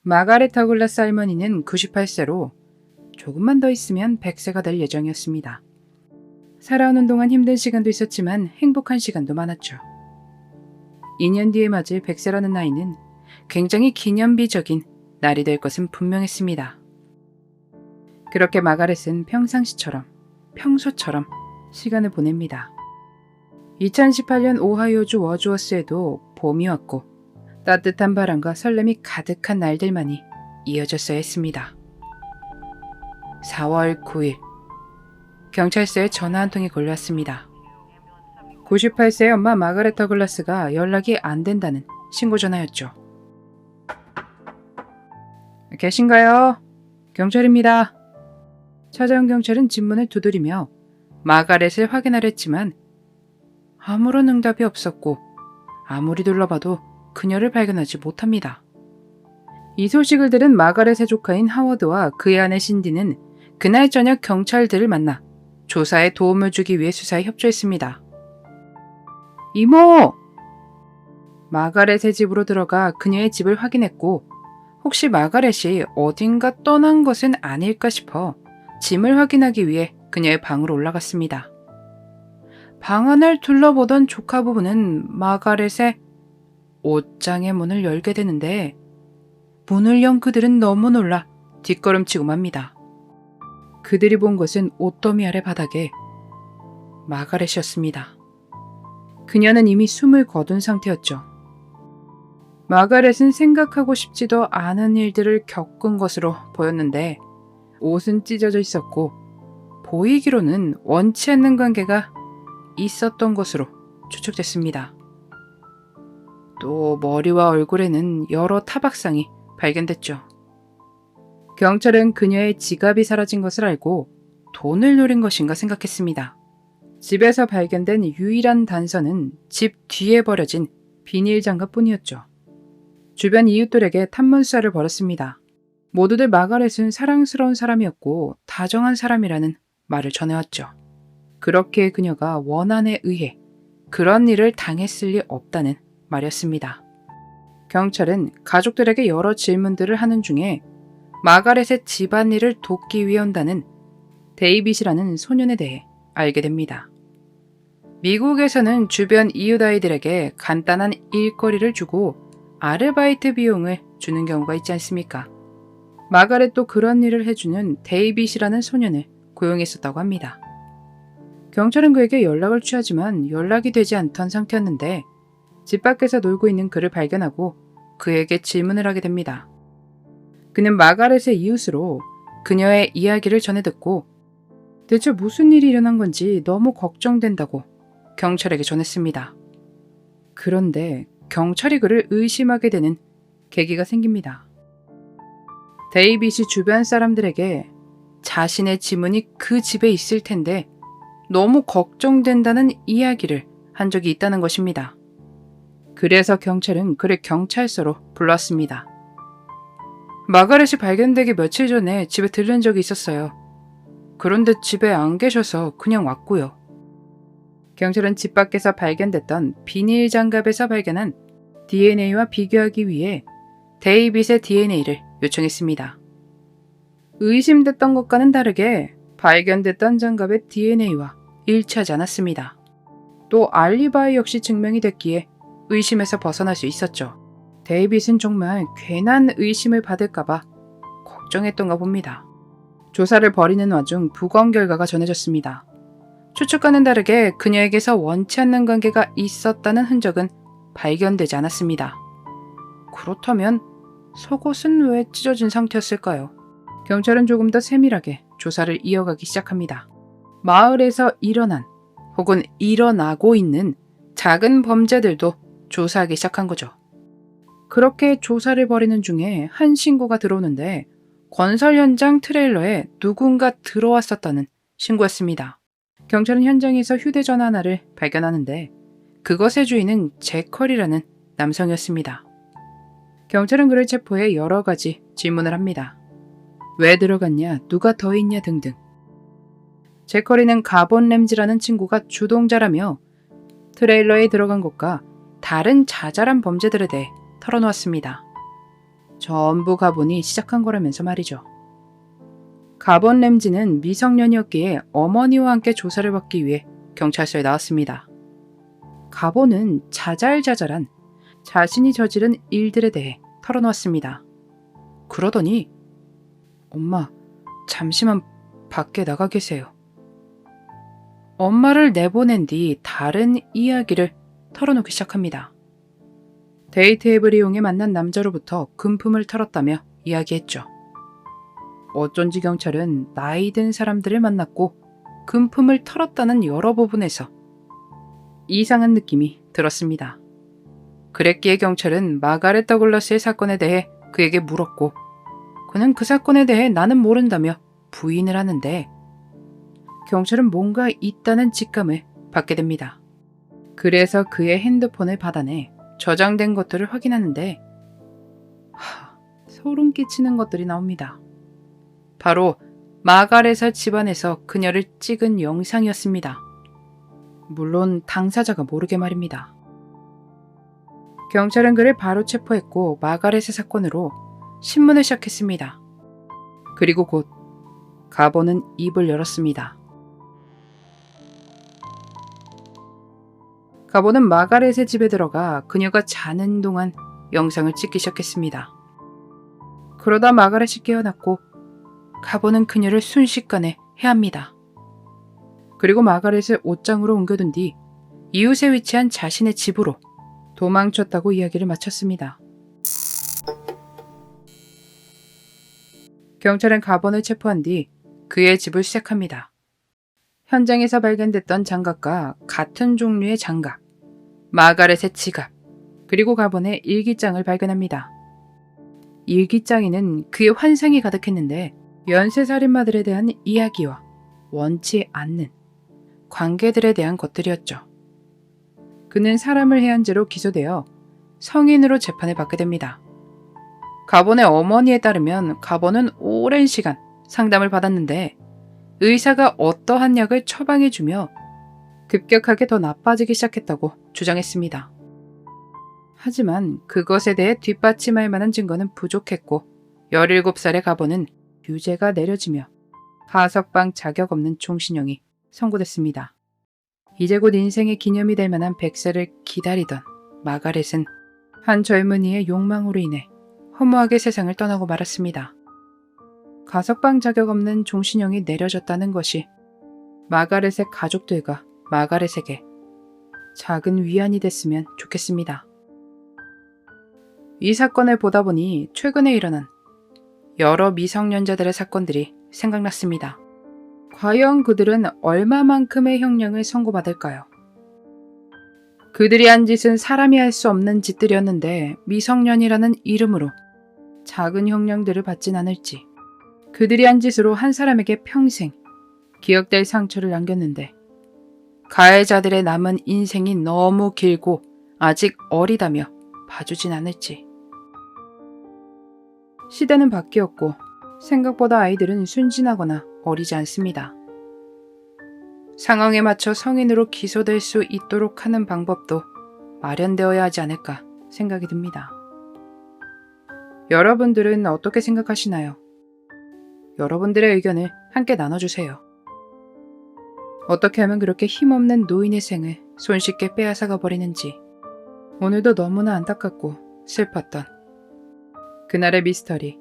마가렛 더글라스 할머니는 98세로 조금만 더 있으면 100세가 될 예정이었습니다. 살아오는 동안 힘든 시간도 있었지만 행복한 시간도 많았죠. 2년 뒤에 맞을 100세라는 나이는 굉장히 기념비적인 날이 될 것은 분명했습니다. 그렇게 마가렛은 평상시처럼, 평소처럼 시간을 보냅니다. 2018년 오하이오주 워주워스에도 봄이 왔고 따뜻한 바람과 설렘이 가득한 날들만이 이어졌어야 했습니다. 4월 9일 경찰서에 전화 한 통이 걸려왔습니다. 98세의 엄마 마가렛 더글라스가 연락이 안 된다는 신고 전화였죠. 계신가요? 경찰입니다. 찾아온 경찰은 집문을 두드리며 마가렛을 확인하려 했지만 아무런 응답이 없었고 아무리 둘러봐도 그녀를 발견하지 못합니다. 이 소식을 들은 마가렛의 조카인 하워드와 그의 아내 신디는 그날 저녁 경찰들을 만나 조사에 도움을 주기 위해 수사에 협조했습니다. 이모! 마가렛의 집으로 들어가 그녀의 집을 확인했고 혹시 마가렛이 어딘가 떠난 것은 아닐까 싶어 짐을 확인하기 위해 그녀의 방으로 올라갔습니다. 방 안을 둘러보던 조카 부부는 마가렛의 옷장의 문을 열게 되는데 문을 연 그들은 너무 놀라 뒷걸음치고 맙니다. 그들이 본 것은 옷더미 아래 바닥에 마가렛이었습니다. 그녀는 이미 숨을 거둔 상태였죠. 마가렛은 생각하고 싶지도 않은 일들을 겪은 것으로 보였는데 옷은 찢어져 있었고 보이기로는 원치 않는 관계가 있었던 것으로 추측됐습니다. 또 머리와 얼굴에는 여러 타박상이 발견됐죠. 경찰은 그녀의 지갑이 사라진 것을 알고 돈을 노린 것인가 생각했습니다. 집에서 발견된 유일한 단서는 집 뒤에 버려진 비닐 장갑뿐이었죠. 주변 이웃들에게 탐문 수사를 벌였습니다. 모두들 마가렛은 사랑스러운 사람이었고 다정한 사람이라는 말을 전해왔죠. 그렇게 그녀가 원한에 의해 그런 일을 당했을 리 없다는 말이었습니다. 경찰은 가족들에게 여러 질문들을 하는 중에 마가렛의 집안일을 돕기 위해 온다는 데이빗이라는 소년에 대해 알게 됩니다. 미국에서는 주변 이웃 아이들에게 간단한 일거리를 주고 아르바이트 비용을 주는 경우가 있지 않습니까? 마가렛도 그런 일을 해주는 데이빗이라는 소년을 고용했었다고 합니다. 경찰은 그에게 연락을 취하지만 연락이 되지 않던 상태였는데 집 밖에서 놀고 있는 그를 발견하고 그에게 질문을 하게 됩니다. 그는 마가렛의 이웃으로 그녀의 이야기를 전해 듣고 대체 무슨 일이 일어난 건지 너무 걱정된다고 경찰에게 전했습니다. 그런데 경찰이 그를 의심하게 되는 계기가 생깁니다. 데이빗이 주변 사람들에게 자신의 지문이 그 집에 있을 텐데 너무 걱정된다는 이야기를 한 적이 있다는 것입니다. 그래서 경찰은 그를 경찰서로 불렀습니다. 마가렛이 발견되기 며칠 전에 집에 들른 적이 있었어요. 그런데 집에 안 계셔서 그냥 왔고요. 경찰은 집 밖에서 발견됐던 비닐 장갑에서 발견한 DNA와 비교하기 위해 데이빗의 DNA를 요청했습니다. 의심됐던 것과는 다르게 발견됐던 장갑의 DNA와 일치하지 않았습니다. 또 알리바이 역시 증명이 됐기에 의심에서 벗어날 수 있었죠. 데이빗은 정말 괜한 의심을 받을까봐 걱정했던가 봅니다. 조사를 벌이는 와중 부검 결과가 전해졌습니다. 추측과는 다르게 그녀에게서 원치 않는 관계가 있었다는 흔적은 발견되지 않았습니다. 그렇다면 속옷은 왜 찢어진 상태였을까요? 경찰은 조금 더 세밀하게 조사를 이어가기 시작합니다. 마을에서 일어난 혹은 일어나고 있는 작은 범죄들도 조사하기 시작한 거죠. 그렇게 조사를 벌이는 중에 한 신고가 들어오는데 건설 현장 트레일러에 누군가 들어왔었다는 신고였습니다. 경찰은 현장에서 휴대전화 하나를 발견하는데 그것의 주인은 제컬이라는 남성이었습니다. 경찰은 그를 체포해 여러 가지 질문을 합니다. 왜 들어갔냐, 누가 더 있냐 등등. 제컬이는 가본 램지라는 친구가 주동자라며 트레일러에 들어간 것과 다른 자잘한 범죄들에 대해 털어놓았습니다. 전부 가본이 시작한 거라면서 말이죠. 가본 램지는 미성년이었기에 어머니와 함께 조사를 받기 위해 경찰서에 나왔습니다. 가본은 자잘자잘한 자신이 저지른 일들에 대해 털어놓았습니다. 그러더니 엄마, 잠시만 밖에 나가 계세요. 엄마를 내보낸 뒤 다른 이야기를 털어놓기 시작합니다. 데이트 앱을 이용해 만난 남자로부터 금품을 털었다며 이야기했죠. 어쩐지 경찰은 나이 든 사람들을 만났고 금품을 털었다는 여러 부분에서 이상한 느낌이 들었습니다. 그랬기에 경찰은 마가렛 더글라스의 사건에 대해 그에게 물었고 그는 그 사건에 대해 나는 모른다며 부인을 하는데 경찰은 뭔가 있다는 직감을 받게 됩니다. 그래서 그의 핸드폰을 받아내 저장된 것들을 확인하는데 소름 끼치는 것들이 나옵니다. 바로 마가렛의 집안에서 그녀를 찍은 영상이었습니다. 물론 당사자가 모르게 말입니다. 경찰은 그를 바로 체포했고 마가렛의 사건으로 신문을 시작했습니다. 그리고 곧 가본은 입을 열었습니다. 가본은 마가렛의 집에 들어가 그녀가 자는 동안 영상을 찍기 시작했습니다. 그러다 마가렛이 깨어났고 가본은 그녀를 순식간에 해합니다. 그리고 마가렛을 옷장으로 옮겨둔 뒤 이웃에 위치한 자신의 집으로 도망쳤다고 이야기를 마쳤습니다. 경찰은 가본을 체포한 뒤 그의 집을 수색합니다. 현장에서 발견됐던 장갑과 같은 종류의 장갑, 마가렛의 지갑, 그리고 가본의 일기장을 발견합니다. 일기장에는 그의 환상이 가득했는데 연쇄살인마들에 대한 이야기와 원치 않는 관계들에 대한 것들이었죠. 그는 사람을 해한 죄로 기소되어 성인으로 재판을 받게 됩니다. 가본의 어머니에 따르면 가본은 오랜 시간 상담을 받았는데 의사가 어떠한 약을 처방해주며 급격하게 더 나빠지기 시작했다고 주장했습니다. 하지만 그것에 대해 뒷받침할 만한 증거는 부족했고 17살의 가본은 유죄가 내려지며 하석방 자격 없는 종신형이 선고됐습니다. 이제 곧 인생의 기념이 될 만한 100세를 기다리던 마가렛은 한 젊은이의 욕망으로 인해 허무하게 세상을 떠나고 말았습니다. 가석방 자격 없는 종신형이 내려졌다는 것이 마가렛의 가족들과 마가렛에게 작은 위안이 됐으면 좋겠습니다. 이 사건을 보다 보니 최근에 일어난 여러 미성년자들의 사건들이 생각났습니다. 과연 그들은 얼마만큼의 형량을 선고받을까요? 그들이 한 짓은 사람이 할 수 없는 짓들이었는데 미성년이라는 이름으로 작은 형량들을 받진 않을지, 그들이 한 짓으로 한 사람에게 평생 기억될 상처를 남겼는데 가해자들의 남은 인생이 너무 길고 아직 어리다며 봐주진 않을지. 시대는 바뀌었고 생각보다 아이들은 순진하거나 어리지 않습니다. 상황에 맞춰 성인으로 기소될 수 있도록 하는 방법도 마련되어야 하지 않을까 생각이 듭니다. 여러분들은 어떻게 생각하시나요? 여러분들의 의견을 함께 나눠주세요. 어떻게 하면 그렇게 힘없는 노인의 생을 손쉽게 빼앗아가 버리는지 오늘도 너무나 안타깝고 슬펐던 그날의 미스터리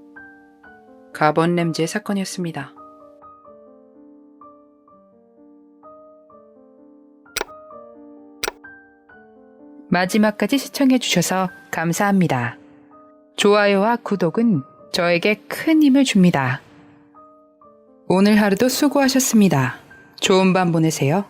가본 램지의 사건이었습니다. 마지막까지 시청해주셔서 감사합니다. 좋아요와 구독은 저에게 큰 힘을 줍니다. 오늘 하루도 수고하셨습니다. 좋은 밤 보내세요.